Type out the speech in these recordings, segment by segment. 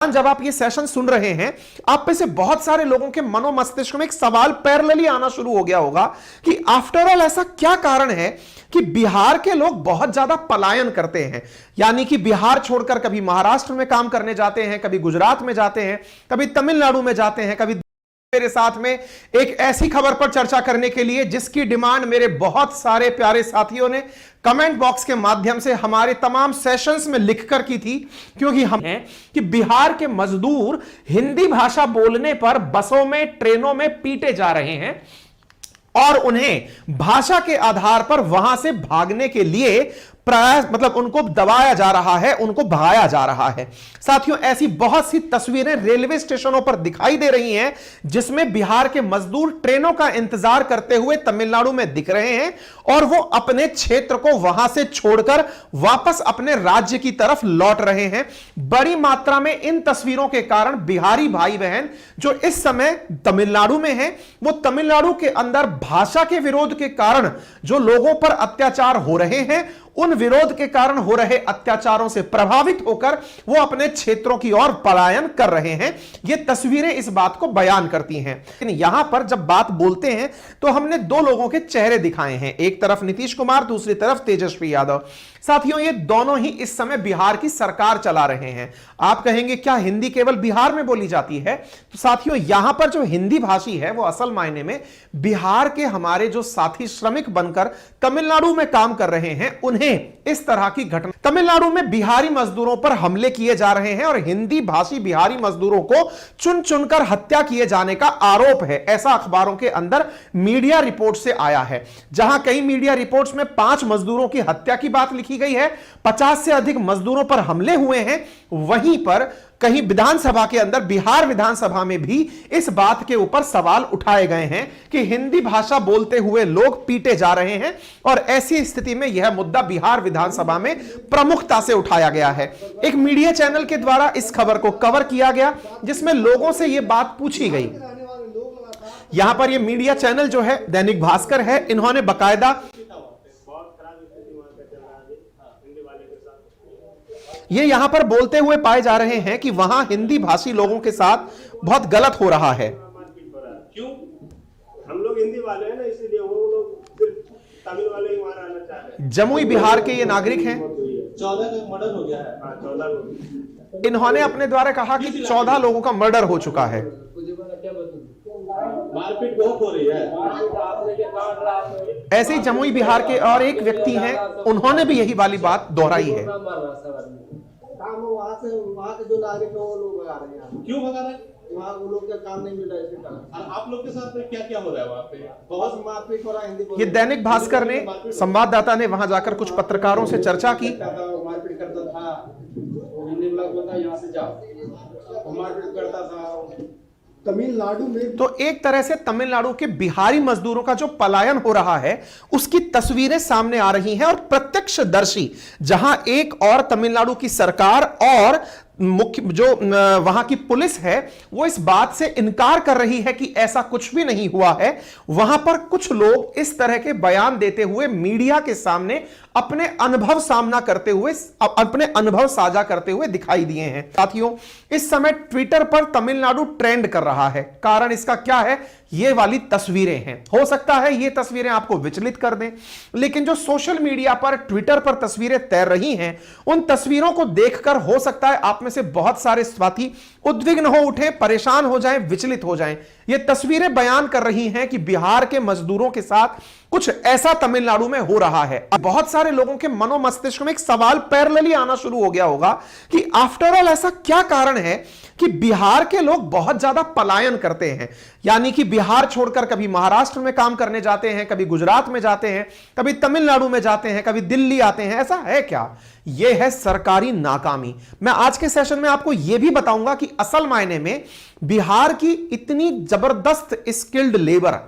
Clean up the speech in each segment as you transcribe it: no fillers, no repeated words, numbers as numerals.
जब आप ये सेशन सुन रहे हैं, आप में से बहुत सारे लोगों के मनो मस्तिष्क में एक सवाल पैरेलली आना शुरू हो गया होगा कि आफ्टर ऑल ऐसा क्या कारण है कि बिहार के लोग बहुत ज्यादा पलायन करते हैं। यानी कि बिहार छोड़कर कभी महाराष्ट्र में काम करने जाते हैं, कभी गुजरात में जाते हैं, कभी तमिलनाडु में जाते हैं, कभी मेरे साथ में एक ऐसी खबर पर चर्चा करने के लिए जिसकी डिमांड मेरे बहुत सारे प्यारे साथियों ने कमेंट बॉक्स के माध्यम से हमारे तमाम सेशंस में लिखकर की थी, क्योंकि हम हैं कि बिहार के मजदूर हिंदी भाषा बोलने पर बसों में, ट्रेनों में पीटे जा रहे हैं और उन्हें भाषा के आधार पर वहां से भागने के लिए प्रयास, मतलब उनको दबाया जा रहा है, उनको भगाया जा रहा है। साथियों, ऐसी बहुत सी तस्वीरें रेलवे स्टेशनों पर दिखाई दे रही हैं जिसमें बिहार के मजदूर ट्रेनों का इंतजार करते हुए तमिलनाडु में दिख रहे हैं और वो अपने क्षेत्र को वहां से छोड़कर वापस अपने राज्य की तरफ लौट रहे हैं। बड़ी मात्रा में इन तस्वीरों के कारण बिहारी भाई बहन जो इस समय तमिलनाडु में हैं, वो तमिलनाडु के अंदर भाषा के विरोध के कारण जो लोगों पर अत्याचार हो रहे हैं, उन विरोध के कारण हो रहे अत्याचारों से प्रभावित होकर वो अपने क्षेत्रों की ओर पलायन कर रहे हैं। ये तस्वीरें इस बात को बयान करती हैं। लेकिन यहां पर जब बात बोलते हैं तो हमने दो लोगों के चेहरे दिखाए हैं, एक तरफ नीतीश कुमार, दूसरी तरफ तेजस्वी यादव। साथियों, ये दोनों ही इस समय बिहार की सरकार चला रहे हैं। आप कहेंगे क्या हिंदी केवल बिहार में बोली जाती है? तो साथियों, यहां पर जो हिंदी भाषी है वो असल मायने में बिहार के हमारे जो साथी श्रमिक बनकर तमिलनाडु में काम कर रहे हैं, उन्हें इस तरह की घटना, तमिलनाडु में बिहारी मजदूरों पर हमले किए जा रहे हैं और हिंदी भाषी बिहारी मजदूरों को चुन चुनकर हत्या किए जाने का आरोप है। ऐसा अखबारों के अंदर मीडिया रिपोर्ट से आया है, जहां कई मीडिया रिपोर्ट्स में 5 मजदूरों की हत्या की बात लिखी गई है, 50 से अधिक मजदूरों पर हमले हुए हैं। वहीं पर कहीं विधानसभा के अंदर, बिहार विधानसभा में भी इस बात के ऊपर सवाल उठाए गए हैं कि हिंदी भाषा बोलते हुए लोग पीटे जा रहे हैं और ऐसी स्थिति में यह मुद्दा बिहार विधानसभा में प्रमुखता से उठाया गया है। एक मीडिया चैनल के द्वारा इस खबर को कवर किया गया जिसमें लोगों से यह बात पूछी गई। यहां पर यह मीडिया चैनल जो है दैनिक भास्कर है, इन्होंने बकायदा ये यहां पर बोलते हुए पाए जा रहे हैं कि वहां हिंदी भाषी लोगों के साथ बहुत गलत हो रहा है। क्यों? हम लोग हिंदी वाले हैं ना, इसीलिए वो लोग सिर्फ तमिल वाले ही वहां रहना चाह रहे हैं। जमुई बिहार के ये नागरिक हैं। 14 का मर्डर हो गया है। हाँ, 14 लोग। इन्होंने अपने द्वारा कहा कि 14 लोगों का मर्डर हो चुका है। मारपीट बहुत हो रही है। ऐसे ही जमुई बिहार के और एक व्यक्ति हैं, उन्होंने भी यही वाली बात दोहराई है। वहाँ के जो नागरिक है वो लोग भगा रहे हैं। क्यों भगा रहे हैं? वहाँ वो लोग का काम नहीं मिल रहा है इसके कारण। और आप लोग के साथ क्या क्या हो रहा है वहाँ पे? बहुत मारपीट हो रहा है हिंदी। ये दैनिक भास्कर ने, संवाददाता ने वहां जाकर कुछ पत्रकारों से चर्चा की। मारपीट करता था, हिंदी बोलता यहाँ से जाओ, मारपीट करता था तमिलनाडु में। तो एक तरह से तमिलनाडु के बिहारी मजदूरों का जो पलायन हो रहा है उसकी तस्वीरें सामने आ रही हैं और प्रत्यक्षदर्शी, जहां एक और तमिलनाडु की सरकार और मुख्य जो वहां की पुलिस है वो इस बात से इनकार कर रही है कि ऐसा कुछ भी नहीं हुआ है। वहां पर कुछ लोग इस तरह के बयान देते हुए मीडिया के सामने अपने अनुभव सामना करते हुए, अपने अनुभव साझा करते हुए दिखाई दिए हैं। साथियों, इस समय ट्विटर पर तमिलनाडु ट्रेंड कर रहा है। कारण इसका क्या है? ये वाली तस्वीरें हैं। हो सकता है ये तस्वीरें आपको विचलित कर दें, लेकिन जो सोशल मीडिया पर, ट्विटर पर तस्वीरें तैर रही हैं, उन तस्वीरों को देखकर हो सकता है आप में से बहुत सारे साथी उद्विग्न हो उठे, परेशान हो जाएं, विचलित हो जाएं। ये तस्वीरें बयान कर रही हैं कि बिहार के मजदूरों के साथ कुछ ऐसा तमिलनाडु में हो रहा है। बहुत सारे लोगों के मनो मस्तिष्क में एक सवाल पैरेलली आना शुरू हो गया होगा कि आफ्टर ऑल ऐसा क्या कारण है कि बिहार के लोग बहुत ज्यादा पलायन करते हैं। यानी कि बिहार छोड़कर कभी महाराष्ट्र में काम करने जाते हैं, कभी गुजरात में जाते हैं, कभी तमिलनाडु में जाते हैं, कभी दिल्ली आते हैं। ऐसा है क्या? यह है सरकारी नाकामी। मैं आज के सेशन में आपको यह भी बताऊंगा कि असल मायने में बिहार की इतनी जबरदस्त स्किल्ड लेबर,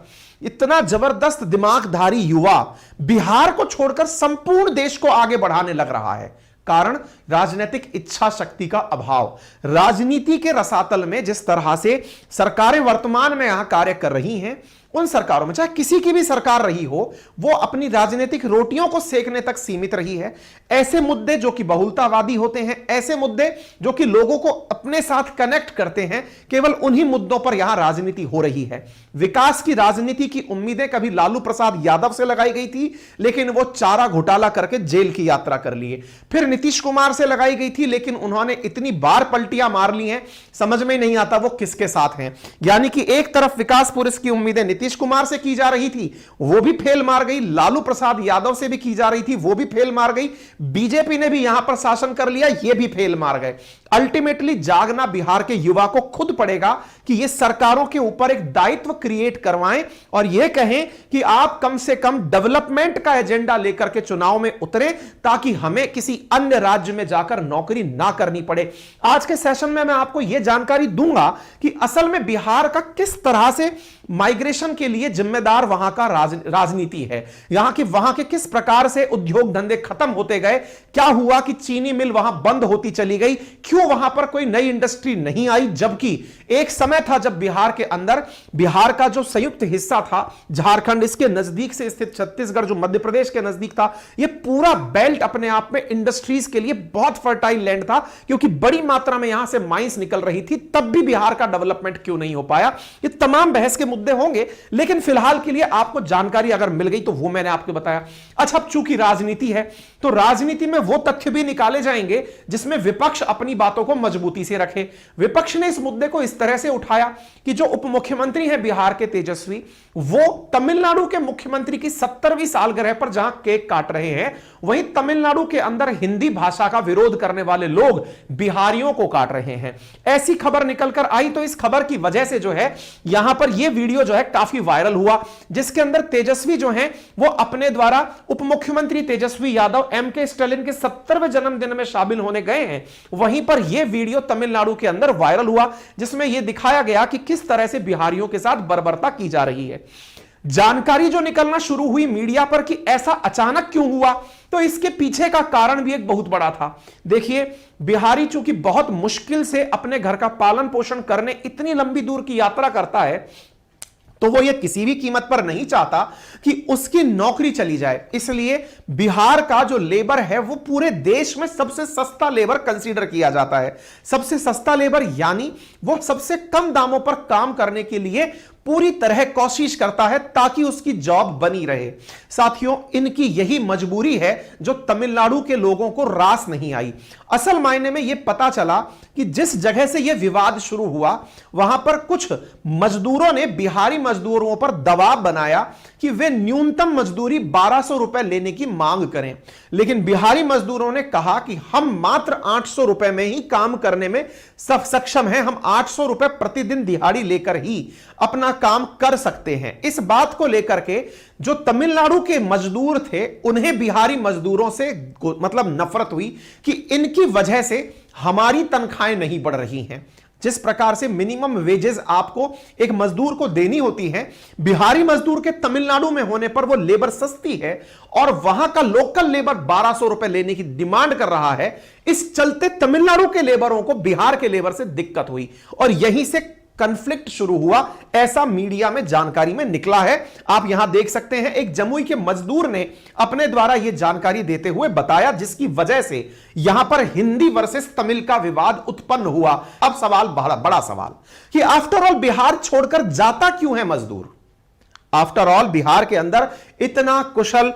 इतना जबरदस्त दिमागधारी युवा बिहार को छोड़कर संपूर्ण देश को आगे बढ़ाने लग रहा है। कारण राजनीतिक इच्छा शक्ति का अभाव। राजनीति के रसातल में जिस तरह से सरकारें वर्तमान में यहां कार्य कर रही हैं, उन सरकारों में, चाहे किसी की भी सरकार रही हो, वो अपनी राजनीतिक रोटियों को सेकने तक सीमित रही है। ऐसे मुद्दे जो कि बहुलतावादी होते हैं, ऐसे मुद्दे जो कि लोगों को अपने साथ कनेक्ट करते हैं, केवल उन्हीं मुद्दों पर यहां राजनीति हो रही है। विकास की राजनीति की उम्मीदें कभी लालू प्रसाद यादव से लगाई गई थी, लेकिन वो चारा घोटाला करके जेल की यात्रा कर लिए। फिर नीतीश कुमार से लगाई गई थी, लेकिन उन्होंने इतनी बार पलटियां मार ली हैं, समझ में नहीं आता वो किसके साथ हैं। यानी कि एक तरफ विकास पुरुष की उम्मीदें नीतीश कुमार से की जा रही थी, वो भी फेल मार गई। लालू प्रसाद यादव से भी की जा रही थी, वो भी फेल मार गई। बीजेपी ने भी यहां पर शासन कर लिया, ये भी फेल मार गए। अल्टीमेटली जागना बिहार के युवा को खुद पड़ेगा कि ये सरकारों के ऊपर एक दायित्व क्रिएट करवाएं और ये कहें कि आप कम से कम डेवलपमेंट का एजेंडा लेकर के चुनाव में उतरे, ताकि हमें किसी अन्य राज्य में जाकर नौकरी ना करनी पड़े। आज के सेशन में मैं आपको यह जानकारी दूंगा कि असल में बिहार का किस तरह से माइग्रेशन के लिए जिम्मेदार वहां का राजनीति है, वहां के किस प्रकार से उद्योग धंधे खत्म होते गए, क्या हुआ कि चीनी मिल वहां बंद होती चली गई, क्यों वहां पर कोई नई इंडस्ट्री नहीं आई, जबकि एक समय था जब बिहार के अंदर, बिहार का जो संयुक्त हिस्सा था झारखंड, इसके नजदीक से स्थित छत्तीसगढ़ जो मध्य प्रदेश के नजदीक था, यह पूरा बेल्ट अपने आप में इंडस्ट्रीज के लिए बहुत फर्टाइल लैंड था, क्योंकि बड़ी मात्रा में यहां से माइंस निकल रही थी। तब भी बिहार का डेवलपमेंट क्यों नहीं हो पाया, ये तमाम बहस के मुद्दे होंगे, लेकिन फिलहाल के लिए आपको जानकारी अगर मिल गई तो वो मैंने आपको बताया। अच्छा, अब चूंकि राजनीति है तो राजनीति में वो तथ्य भी निकाले जाएंगे जिसमें विपक्ष अपनी बातों को मजबूती से रखे। विपक्ष ने इस मुद्दे को इस तरह से उठाया कि जो उप मुख्यमंत्री हैं बिहार के तेजस्वी, वो तमिलनाडु के मुख्यमंत्री की 70वीं सालगिरह पर जहां केक काट रहे हैं, वहीं तमिलनाडु के अंदर हिंदी भाषा का विरोध करने वाले लोग बिहारियों को काट रहे हैं। ऐसी खबर निकलकर आई, तो इस खबर की वजह से जो है यहां पर यह वीडियो जो है काफी वायरल हुआ, जिसके अंदर तेजस्वी जो हैं वो अपने द्वारा उप मुख्यमंत्री तेजस्वी यादव एमके स्टालिन के 70वें जन्मदिन में शामिल होने गए हैं। वहीं पर यह वीडियो तमिलनाडु के अंदर वायरल हुआ, जिसमें यह दिखाया गया कि किस तरह से बिहारियों के साथ बर्बरता की जा रही है। जानकारी जो निकलना शुरू हुई मीडिया पर कि ऐसा अचानक क्यों हुआ, तो इसके पीछे का कारण भी एक बहुत बड़ा था। देखिए, बिहारी चूंकि बहुत मुश्किल से अपने घर का पालन पोषण करने इतनी लंबी दूर की यात्रा करता है, तो वो ये किसी भी कीमत पर नहीं चाहता कि उसकी नौकरी चली जाए। इसलिए बिहार का जो लेबर है वो पूरे देश में सबसे सस्ता लेबर कंसीडर किया जाता है। सबसे सस्ता लेबर यानी वो सबसे कम दामों पर काम करने के लिए पूरी तरह कोशिश करता है ताकि उसकी जॉब बनी रहे। साथियों, इनकी यही मजबूरी है जो तमिलनाडु के लोगों को रास नहीं आई। असल मायने में यह पता चला कि जिस जगह से यह विवाद शुरू हुआ, वहां पर कुछ मजदूरों ने बिहारी मजदूरों पर दबाव बनाया कि वे न्यूनतम मजदूरी 1200 रुपए लेने की मांग करें, लेकिन बिहारी मजदूरों ने कहा कि हम मात्र 800 रुपए में ही काम करने में सक्षम हैं, हम 800 रुपए प्रतिदिन दिहाड़ी लेकर ही अपना काम कर सकते हैं। इस बात को लेकर के जो तमिलनाडु के मजदूर थे, उन्हें बिहारी मजदूरों से मतलब नफरत हुई कि इनकी वजह से हमारी तनख्वाहें नहीं बढ़ रही हैं। जिस प्रकार से मिनिमम वेजेस आपको एक मजदूर को देनी होती है, बिहारी मजदूर के तमिलनाडु में होने पर वो लेबर सस्ती है और वहां का लोकल लेबर 1200 रुपए लेने की डिमांड कर रहा है। इस चलते तमिलनाडु के लेबरों को बिहार के लेबर से दिक्कत हुई और यहीं से कॉन्फ्लिक्ट शुरू हुआ, ऐसा मीडिया में जानकारी में निकला है। आप यहां देख सकते हैं, एक जमुई के मजदूर ने अपने द्वारा यह जानकारी देते हुए बताया, जिसकी वजह से यहां पर हिंदी वर्सेस तमिल का विवाद उत्पन्न हुआ। अब सवाल बड़ा सवाल कि आफ्टर ऑल बिहार छोड़कर जाता क्यों है मजदूर? आफ्टर ऑल बिहार के अंदर इतना कुशल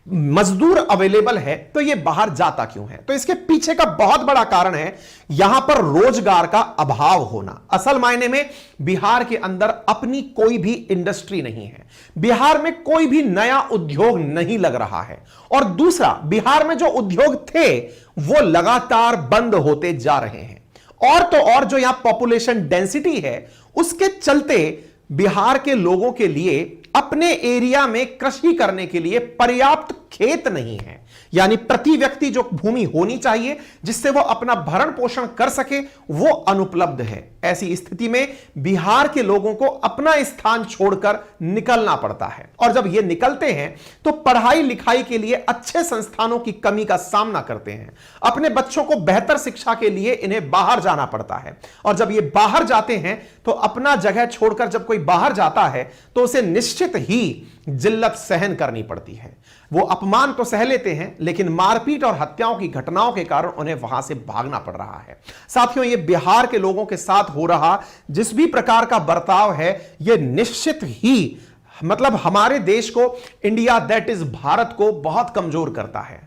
मजदूर अवेलेबल है, तो यह बाहर जाता क्यों है? तो इसके पीछे का बहुत बड़ा कारण है यहां पर रोजगार का अभाव होना। असल मायने में बिहार के अंदर अपनी कोई भी इंडस्ट्री नहीं है, बिहार में कोई भी नया उद्योग नहीं लग रहा है, और दूसरा, बिहार में जो उद्योग थे वो लगातार बंद होते जा रहे हैं। और तो और जो यहां पॉपुलेशन डेंसिटी है, उसके चलते बिहार के लोगों के लिए अपने एरिया में कृषि करने के लिए पर्याप्त खेत नहीं है। यानी प्रति व्यक्ति जो भूमि होनी चाहिए जिससे वो अपना भरण पोषण कर सके, वो अनुपलब्ध है। ऐसी स्थिति में बिहार के लोगों को अपना स्थान छोड़कर निकलना पड़ता है, और जब ये निकलते हैं तो पढ़ाई लिखाई के लिए अच्छे संस्थानों की कमी का सामना करते हैं। अपने बच्चों को बेहतर शिक्षा के लिए इन्हें बाहर जाना पड़ता है, और जब ये बाहर जाते हैं तो अपना जगह छोड़कर जब कोई बाहर जाता है तो उसे निश्चित ही जिल्लत सहन करनी पड़ती है। वो अपमान तो सह लेते हैं, लेकिन मारपीट और हत्याओं की घटनाओं के कारण उन्हें वहां से भागना पड़ रहा है। साथियों, ये बिहार के लोगों के साथ हो रहा जिस भी प्रकार का बर्ताव है, यह निश्चित ही मतलब हमारे देश को, इंडिया दैट इज भारत को बहुत कमजोर करता है।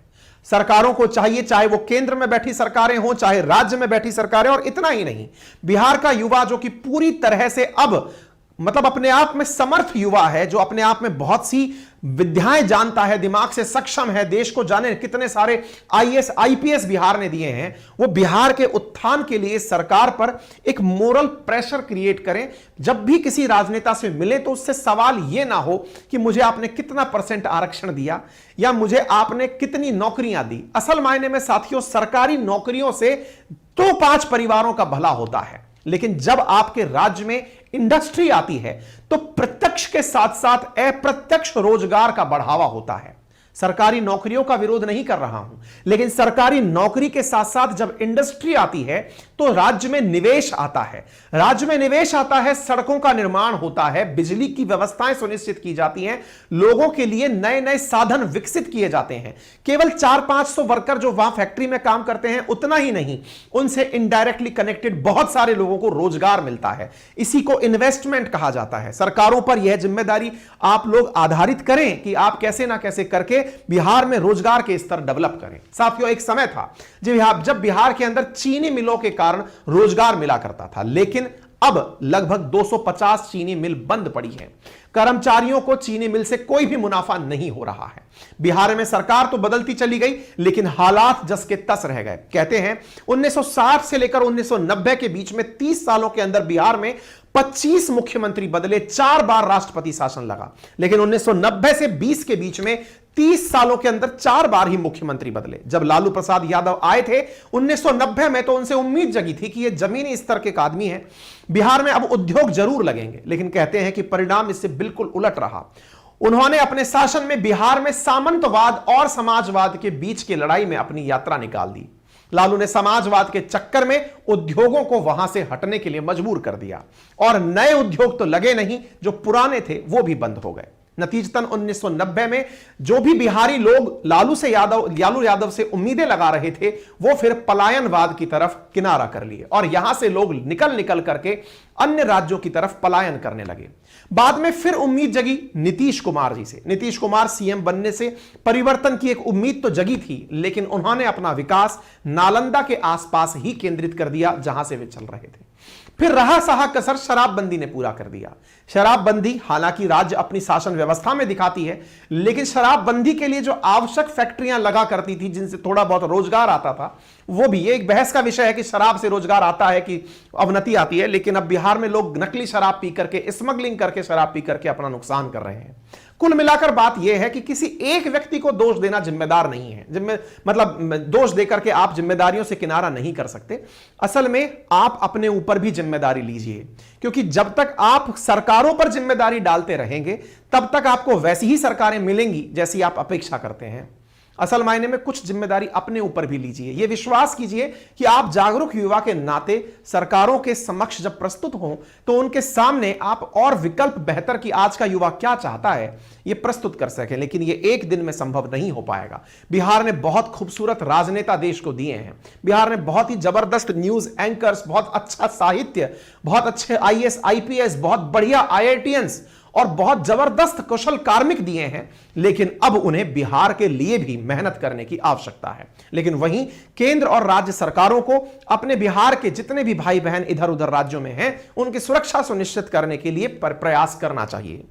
सरकारों को चाहिए, चाहे वो केंद्र में बैठी सरकारें हों, चाहे राज्य में बैठी सरकारें, और इतना ही नहीं, बिहार का युवा जो कि पूरी तरह से अब मतलब अपने आप में समर्थ युवा है, जो अपने आप में बहुत सी विद्याएं जानता है, दिमाग से सक्षम है, देश को जाने कितने सारे आईएएस आईपीएस बिहार ने दिए हैं, वो बिहार के उत्थान के लिए सरकार पर एक मोरल प्रेशर क्रिएट करें। जब भी किसी राजनेता से मिले तो उससे सवाल यह ना हो कि मुझे आपने कितना % आरक्षण दिया या मुझे आपने कितनी नौकरियां दी। असल मायने में साथियों, सरकारी नौकरियों से तो 5 परिवारों का भला होता है, लेकिन जब आपके राज्य में इंडस्ट्री आती है तो प्रत्यक्ष के साथ साथ अप्रत्यक्ष रोजगार का बढ़ावा होता है। सरकारी नौकरियों का विरोध नहीं कर रहा हूं, लेकिन सरकारी नौकरी के साथ साथ जब इंडस्ट्री आती है तो राज्य में निवेश आता है। राज्य में निवेश आता है, सड़कों का निर्माण होता है, बिजली की व्यवस्थाएं सुनिश्चित की जाती हैं, लोगों के लिए नए नए साधन विकसित किए जाते हैं। केवल 400-500 वर्कर जो वहां फैक्ट्री में काम करते हैं उतना ही नहीं, उनसे इनडायरेक्टली कनेक्टेड बहुत सारे लोगों को रोजगार मिलता है। इसी को इन्वेस्टमेंट कहा जाता है। सरकारों पर यह जिम्मेदारी आप लोग आधारित करें कि आप कैसे ना कैसे करके बिहार में रोजगार के स्तर डेवलप करें। साथियों, एक समय था जब बिहार के अंदर चीनी मिलों के कारण रोजगार मिला करता था, लेकिन अब लगभग 250 चीनी मिल बंद पड़ी है। कर्मचारियों को चीनी मिल से कोई भी मुनाफा नहीं हो रहा है। बिहार में सरकार तो बदलती चली गई, लेकिन हालात जस के तस रह गए। कहते हैं 1960 से लेकर 1990 के बीच में 30 सालों के अंदर बिहार में 25 मुख्यमंत्री बदले, 4 बार राष्ट्रपति शासन लगा। लेकिन 1990 से 20 के बीच में 30 सालों के अंदर 4 बार ही मुख्यमंत्री बदले। जब लालू प्रसाद यादव आए थे 1990 में, तो उनसे उम्मीद जगी थी कि ये जमीनी स्तर के एक आदमी है, बिहार में अब उद्योग जरूर लगेंगे। लेकिन कहते हैं कि परिणाम इससे बिल्कुल उलट रहा। उन्होंने अपने शासन में बिहार में सामंतवाद और समाजवाद के बीच की लड़ाई में अपनी यात्रा निकाल दी। लालू ने समाजवाद के चक्कर में उद्योगों को वहां से हटने के लिए मजबूर कर दिया, और नए उद्योग तो लगे नहीं, जो पुराने थे वो भी बंद हो गए। नतीजतन 1990 में जो भी बिहारी लोग लालू यादव से उम्मीदें लगा रहे थे, वो फिर पलायनवाद की तरफ किनारा कर लिए, और यहां से लोग निकल करके अन्य राज्यों की तरफ पलायन करने लगे। बाद में फिर उम्मीद जगी नीतीश कुमार जी से। नीतीश कुमार सीएम बनने से परिवर्तन की एक उम्मीद तो जगी थी, लेकिन उन्होंने अपना विकास नालंदा के आसपास ही केंद्रित कर दिया जहां से वे चल रहे थे। फिर रहा सहा कसर शराबबंदी ने पूरा कर दिया। शराबबंदी हालांकि राज्य अपनी शासन व्यवस्था में दिखाती है, लेकिन शराबबंदी के लिए जो आवश्यक फैक्ट्रियां लगा करती थी, जिनसे थोड़ा बहुत रोजगार आता था, वो भी एक बहस का विषय है कि शराब से रोजगार आता है कि अवनति आती है। लेकिन अब बिहार में लोग नकली शराब पी करके, स्मगलिंग करके शराब पी करके अपना नुकसान कर रहे हैं। कुल मिलाकर बात यह है कि किसी एक व्यक्ति को दोष देना जिम्मेदार नहीं है। मतलब दोष देकर के आप जिम्मेदारियों से किनारा नहीं कर सकते। असल में आप अपने ऊपर भी जिम्मेदारी लीजिए, क्योंकि जब तक आप सरकारों पर जिम्मेदारी डालते रहेंगे तब तक आपको वैसी ही सरकारें मिलेंगी जैसी आप अपेक्षा करते हैं। असल मायने में कुछ जिम्मेदारी अपने ऊपर भी लीजिए। यह विश्वास कीजिए कि आप जागरूक युवा के नाते सरकारों के समक्ष जब प्रस्तुत हों तो उनके सामने आप और विकल्प बेहतर कि आज का युवा क्या चाहता है यह प्रस्तुत कर सकें। लेकिन यह एक दिन में संभव नहीं हो पाएगा। बिहार ने बहुत खूबसूरत राजनेता देश को दिए हैं। बिहार ने बहुत ही जबरदस्त न्यूज एंकर्स, बहुत अच्छा साहित्य, बहुत अच्छे आईएएस आईपीएस, बहुत बढ़िया आईआईटीएंस और बहुत जबरदस्त कुशल कार्मिक दिए हैं। लेकिन अब उन्हें बिहार के लिए भी मेहनत करने की आवश्यकता है। लेकिन वहीं केंद्र और राज्य सरकारों को अपने बिहार के जितने भी भाई बहन इधर उधर राज्यों में हैं, उनकी सुरक्षा सुनिश्चित करने के लिए प्रयास करना चाहिए।